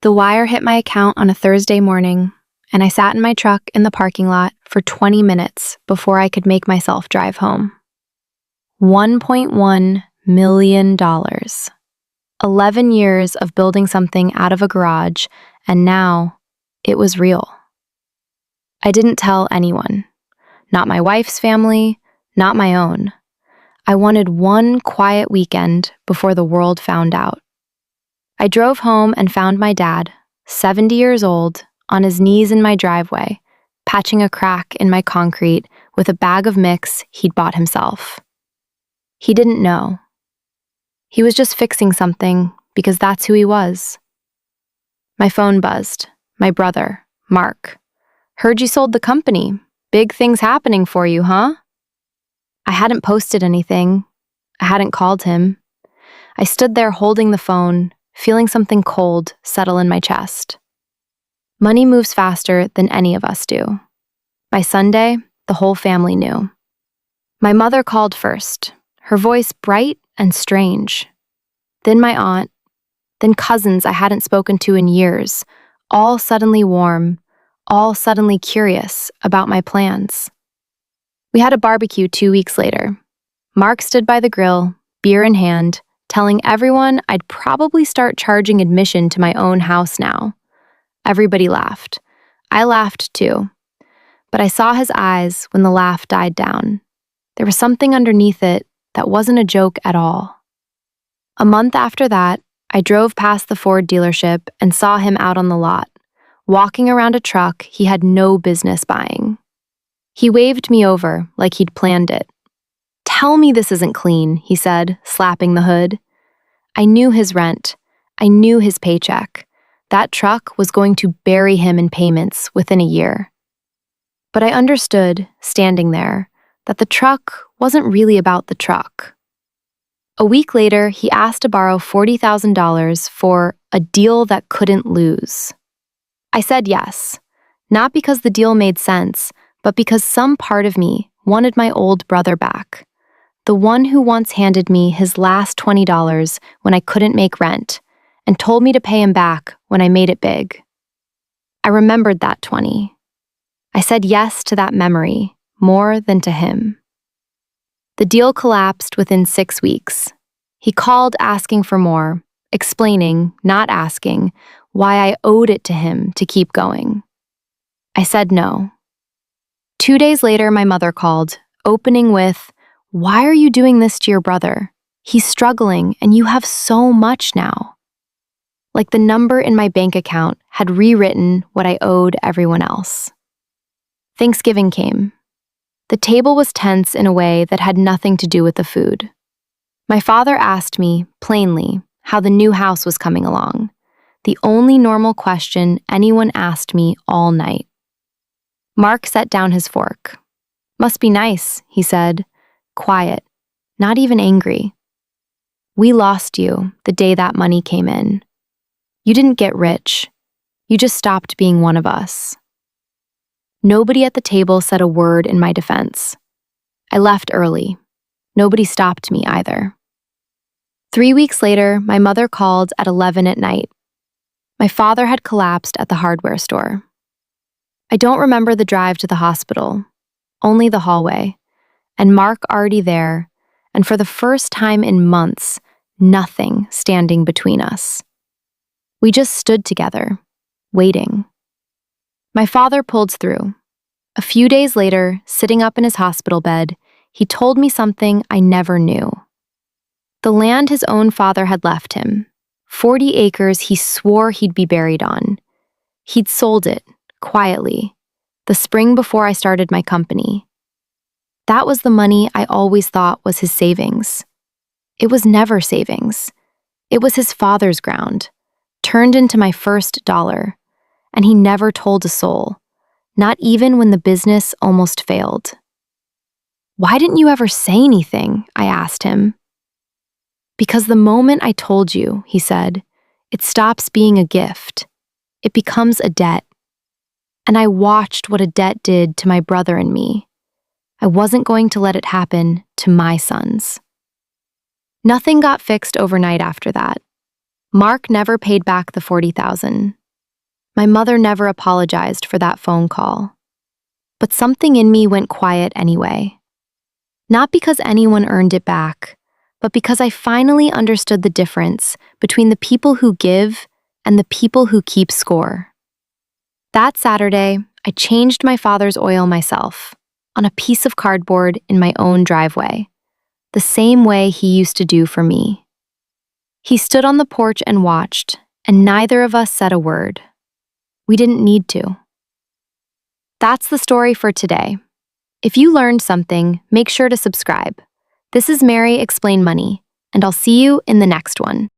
The wire hit my account on a Thursday morning, and I sat in my truck in the parking lot for 20 minutes before I could make myself drive home. $1.1 million. 11 years of building something out of a garage, and now it was real. I didn't tell anyone. Not my wife's family, not my own. I wanted one quiet weekend before the world found out. I drove home and found my dad, 70 years old, on his knees in my driveway, patching a crack in my concrete with a bag of mix he'd bought himself. He didn't know. He was just fixing something because that's who he was. My phone buzzed. My brother, Mark. "Heard you sold the company. Big things happening for you, huh?" I hadn't posted anything. I hadn't called him. I stood there holding the phone, feeling something cold settle in my chest. Money moves faster than any of us do. By Sunday, the whole family knew. My mother called first, her voice bright and strange. Then my aunt, then cousins I hadn't spoken to in years, all suddenly warm, all suddenly curious about my plans. We had a barbecue 2 weeks later. Mark stood by the grill, beer in hand, telling everyone I'd probably start charging admission to my own house now. Everybody laughed. I laughed too. But I saw his eyes when the laugh died down. There was something underneath it that wasn't a joke at all. A month after that, I drove past the Ford dealership and saw him out on the lot, walking around a truck he had no business buying. He waved me over like he'd planned it. "Tell me this isn't clean," he said, slapping the hood. I knew his rent. I knew his paycheck. That truck was going to bury him in payments within a year. But I understood, standing there, that the truck wasn't really about the truck. A week later, he asked to borrow $40,000 for a deal that couldn't lose. I said yes, not because the deal made sense, but because some part of me wanted my old brother back, the one who once handed me his last $20 when I couldn't make rent and told me to pay him back when I made it big. I remembered that 20. I said yes to that memory more than to him. The deal collapsed within 6 weeks. He called asking for more, explaining, not asking, why I owed it to him to keep going. I said no. 2 days later, my mother called, opening with, "Why are you doing this to your brother? He's struggling and you have so much now." Like the number in my bank account had rewritten what I owed everyone else. Thanksgiving came. The table was tense in a way that had nothing to do with the food. My father asked me, plainly, how the new house was coming along, the only normal question anyone asked me all night. Mark set down his fork. "Must be nice," he said, quiet, not even angry. "We lost you the day that money came in. You didn't get rich. You just stopped being one of us." Nobody at the table said a word in my defense. I left early. Nobody stopped me either. 3 weeks later, my mother called at 11 at night. My father had collapsed at the hardware store. I don't remember the drive to the hospital, only the hallway, and Mark already there, and for the first time in months, nothing standing between us. We just stood together, waiting. My father pulled through. A few days later, sitting up in his hospital bed, he told me something I never knew. The land his own father had left him, 40 acres he swore he'd be buried on. He'd sold it, quietly, the spring before I started my company. That was the money I always thought was his savings. It was never savings. It was his father's ground, turned into my first dollar, and he never told a soul, not even when the business almost failed. "Why didn't you ever say anything?" I asked him. "Because the moment I told you," he said, "it stops being a gift. It becomes a debt. And I watched what a debt did to my brother and me. I wasn't going to let it happen to my sons." Nothing got fixed overnight after that. Mark never paid back the $40,000. My mother never apologized for that phone call. But something in me went quiet anyway. Not because anyone earned it back, but because I finally understood the difference between the people who give and the people who keep score. That Saturday, I changed my father's oil myself, on a piece of cardboard in my own driveway, the same way he used to do for me. He stood on the porch and watched, and neither of us said a word. We didn't need to. That's the story for today. If you learned something, make sure to subscribe. This is Mary Explain Money, and I'll see you in the next one.